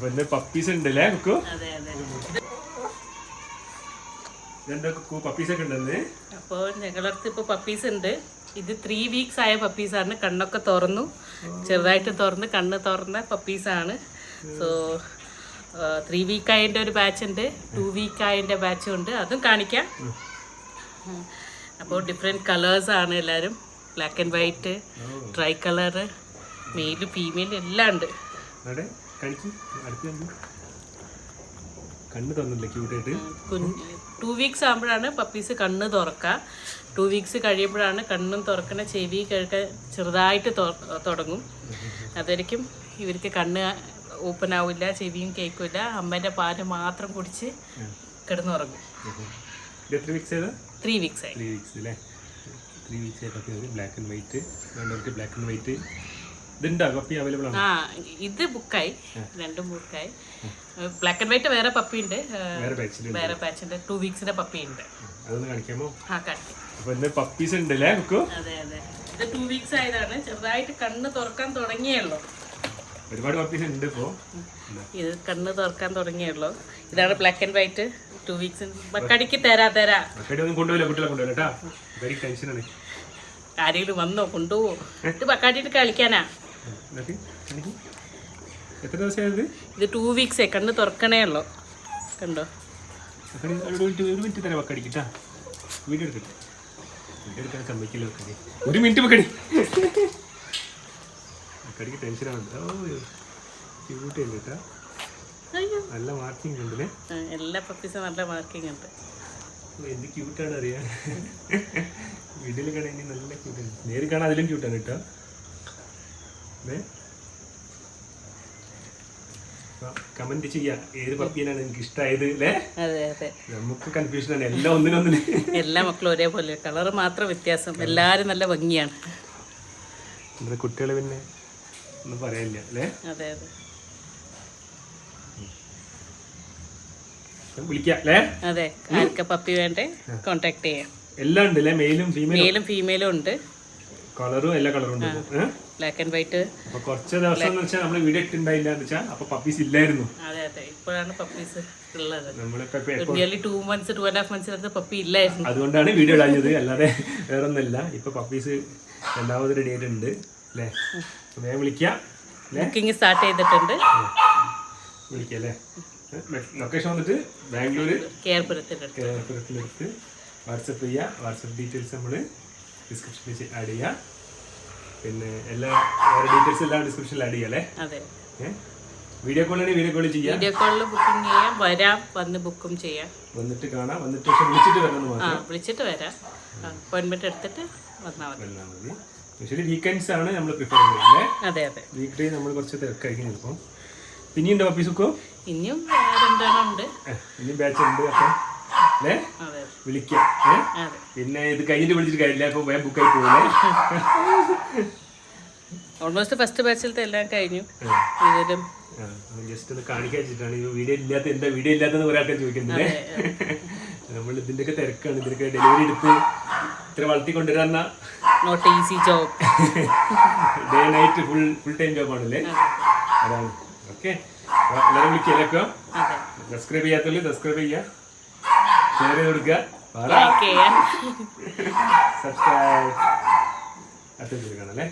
അപ്പൊ ഇന്ന് പപ്പീസ് ഉണ്ടല്ലേ കുക്കു? പപ്പീസൊക്കെ ഉണ്ടെന്ന്. അപ്പോൾ ഞങ്ങളടുത്ത് ഇപ്പോൾ പപ്പീസ് ഉണ്ട്. ഇത് 3 weeks ആയ പപ്പീസാണ്. കണ്ണൊക്കെ തുറന്നു, ചെറുതായിട്ട് തുറന്ന് കണ്ണ് തുറന്ന പപ്പീസാണ്. സോ 3 week ആയതിൻ്റെ ഒരു ബാച്ച് ഉണ്ട്, 2 week ആയതിൻ്റെ ബാച്ചും ഉണ്ട്, അതും കാണിക്കാം. അപ്പോൾ ഡിഫറെൻറ്റ് കളേഴ്സാണ് എല്ലാവരും. Black and white, tricolour, മെയിലും ഫീമെയിലും എല്ലാം ഉണ്ട്. കണ്ണ് തുറന്നില്ല ക്യൂട്ടായിട്ട്. 2 weeks ആകുമ്പോഴാണ് പപ്പീസ് കണ്ണ് തുറക്കുക. 2 weeks കഴിയുമ്പോഴാണ് കണ്ണും തുറക്കണ, ചെവി കേൾക്കാൻ ചെറുതായിട്ട് തുടങ്ങും. അതായിരിക്കും ഇവർക്ക് കണ്ണ് ഓപ്പൺ ആവില്ല, ചെവിയും കേൾക്കില്ല. അമ്മേൻ്റെ പാല് മാത്രം കുടിച്ച് കിടന്നുറങ്ങും. 3 weeks ആയി. Black and white, black and white ഇതുണ്ടോ പപ്പി അവൈലബിൾ ആണ്? ഇത് ബുക്കായി, രണ്ടും ബുക്കായി. ബ്ലാക്ക് ആൻഡ് വൈറ്റ് വേറെ പപ്പി ഉണ്ട്, വേറെ ബാച്ചിന്റെ 2 weeks പപ്പി ഉണ്ട്. അതൊന്ന് കാണിക്കാമോ? ആ കാണിക്കാം. അപ്പൊ ഇന്ന് പപ്പീസ് ഉണ്ടല്ലേ കുക്കു? അതെ അതെ, ഇത് 2 weeks ആയതാണ്. ചെറുതായിട്ട് കണ്ണ് തുറക്കാൻ തുടങ്ങിയുള്ളൂ. ഒരുപാട് പപ്പീസ് ഉണ്ട് ഇപ്പോ. ഇത് കണ്ണ് തുറക്കാൻ തുടങ്ങിയുള്ളൂ. ഇതാണ് ബ്ലാക്ക് ആൻഡ് വൈറ്റ് 2 weeks. ബക്കടിക്ക് തരാ കൊണ്ടുപോയില്ല, കുട്ടികളെ കൊണ്ടുപോയില്ല കേട്ടാ. ടെൻഷനാണ്. ആരെങ്കിലും വന്നോ കൊണ്ടുപോവോ? ഇത് ബക്കാട്ടിട്ട് കളിക്കാനാ. എത്ര ദിവസമായത്? ഇത് 2 weeks കണ്ണ് തുറക്കണേ ഉള്ളൂ. കണ്ടോ? ഒരു മിനിറ്റ് തന്നെ ബക്കടിക്കട്ടാ. വീഡിയോ എടുക്കട്ടെ. വീഡിയോ എടുക്കാൻ സമ്മതിക്കില്ല ബക്കടി. ഒരു മിനിറ്റ് ബക്കടി. ബക്കടിക്ക് ടെൻഷനാണ്. ക്യൂട്ട് കേട്ടാ. നല്ല മാർക്കിംഗ് ഉണ്ടല്ലേ? എല്ലാ പപ്പീസും നല്ല മാർക്കിംഗ് ഉണ്ട്. എന്ത് ക്യൂട്ടാണ് അറിയാം. വീഡിയോയിൽ കാണാൻ നല്ല ക്യൂട്ടാണ്, നേരിൽ കാണാൻ അതിലും ക്യൂട്ടാണ് കേട്ടോ. കമന്റ് ചെയ്യാ ഏത് പപ്പീനാണ് എനിക്ക് ഇഷ്ടമായത് അല്ലേ? നമുക്ക് കൺഫ്യൂഷൻ ആണ്. എല്ലാം ഒന്നിനൊന്നിന് എല്ലാ മക്കളും ഒരേപോലെ, കളറ് മാത്രം വ്യത്യാസം. എല്ലാരും നല്ല ഭംഗിയാണ്. നമ്മുടെ കുട്ടികളെ പിന്നെ ഒന്നും പറയാനില്ല അല്ലേ? അതെ അതെ. വിളിക്കാം അല്ലേ? അതെ, ആർക്കാ പപ്പി വേണ്ടേ കോണ്ടാക്ട് ചെയ്യാം. എല്ലാം ഉണ്ട് അല്ലേ? മെയിലും ഫീമെയിലും ഉണ്ട്. കളറും എല്ലാ കളറും ഉണ്ട്. Black and white. അപ്പൊ കുറച്ച് ദിവസം നമ്മൾ വീഡിയോ ഇട്ടുണ്ടായില്ല എന്ന് വെച്ചാൽ അപ്പൊ പപ്പീസ് ഇല്ലായിരുന്നു. അതെ അതെ, ഇപ്പോഴാണ് പപ്പീസ് ഉള്ളത്. 2 months 2.5 months പപ്പി ഇല്ലായിരുന്നു. അതുകൊണ്ടാണ് വീഡിയോ ഇടാഞ്ഞത്, അല്ലാതെ വേറെ ഒന്നുമില്ല. ഇപ്പൊ പപ്പീസ് രണ്ടാമത് റെഡി ആയിട്ടുണ്ട് അല്ലേ? വേഗം വിളിക്കാം. ബുക്കിംഗ് സ്റ്റാർട്ട് ചെയ്തിട്ടുണ്ട്. വിളിക്കാം അല്ലേ? ലൊക്കേഷൻ വന്നിട്ട് ബാംഗ്ലൂർ കെയർപുരത്തിനടുത്ത്. വാട്സപ്പ് ചെയ്യുക. വാട്സപ്പ് ഡീറ്റെയിൽസ് നമ്മൾ ഡിസ്ക്രിപ്ഷനിൽ ആഡ് ചെയ്യാം. പിന്നെ എല്ലാ വേറെ ഡീറ്റെയിൽസ് എല്ലാം ഡിസ്ക്രിപ്ഷനിൽ ആഡ് ചെയ്യാം അല്ലേ? അതെ. വീഡിയോ കോളാണെങ്കിൽ വീഡിയോ കോൾ ചെയ്യാം. വീഡിയോ കോളിൽ ബുക്കിംഗ് ചെയ്യാം, വരാം, വന്ന് ബുക്കും ചെയ്യാം, വന്നിട്ട് കാണാം. വന്നിട്ട് പക്ഷെ വിളിച്ചിട്ട് വരണം മാത്രം. വിളിച്ചിട്ട് വരാം. അപ്പോയിൻമെന്റ് എടുത്തിട്ട് വന്നാൽ മതി. പക്ഷേ വീക്കെൻഡ്സ് ആണ് നമ്മൾ പ്രിഫർ ചെയ്യുന്നത്. അതെ അതെ. വീക്ക് ഡേ നമ്മൾ കുറച്ച് തിരക്കായിരിക്കും ചിലപ്പോൾ. പിന്നെയുണ്ടോ പപ്പീസൊക്കെ? ഇനിയും 2 ഉണ്ട്. ഇനിയും ബാച്ച് ഉണ്ട്. അപ്പം അല്ലേ വിളിക്കാം. പിന്നെ ഇത് കഴിഞ്ഞിട്ട് വിളിച്ചിട്ട് കാര്യമില്ല, ഇപ്പൊ വേഗം ബുക്കായി പോകില്ലേ? ഓൾമോസ്റ്റ് ഫസ്റ്റ് ബാച്ചിലത്തെ എല്ലാം കഴിഞ്ഞു. ഇതിലും ജസ്റ്റ് ഒന്ന് കാണിക്കാൻ വെച്ചിട്ടാണ്. വീഡിയോ ഇല്ലാത്ത എന്താ വീഡിയോ ഇല്ലാത്തെന്ന് കുറെ ആൾക്കാർ ചോദിക്കുന്നില്ലേ? നമ്മൾ ഇതിന്റെയൊക്കെ തിരക്കാണ്. ഇതിനൊക്കെ ഡെലിവറി എടുത്ത് ഇത്ര വളർത്തിക്കൊണ്ടുവരാന്ന not easy job. Day night full time ജോബാണല്ലേ? അതാണ്. ഓക്കെ, എല്ലാവരും വിളിക്കല്ലോ. സബ്സ്ക്രൈബ് ചെയ്യാത്തല്ലേ സബ്സ്ക്രൈബ് ചെയ്യുക, ഷെയർ ചെയ്ത് കൊടുക്കുക, സബ്സ്ക്രൈബ്. അടുത്ത കാണാം അല്ലേ?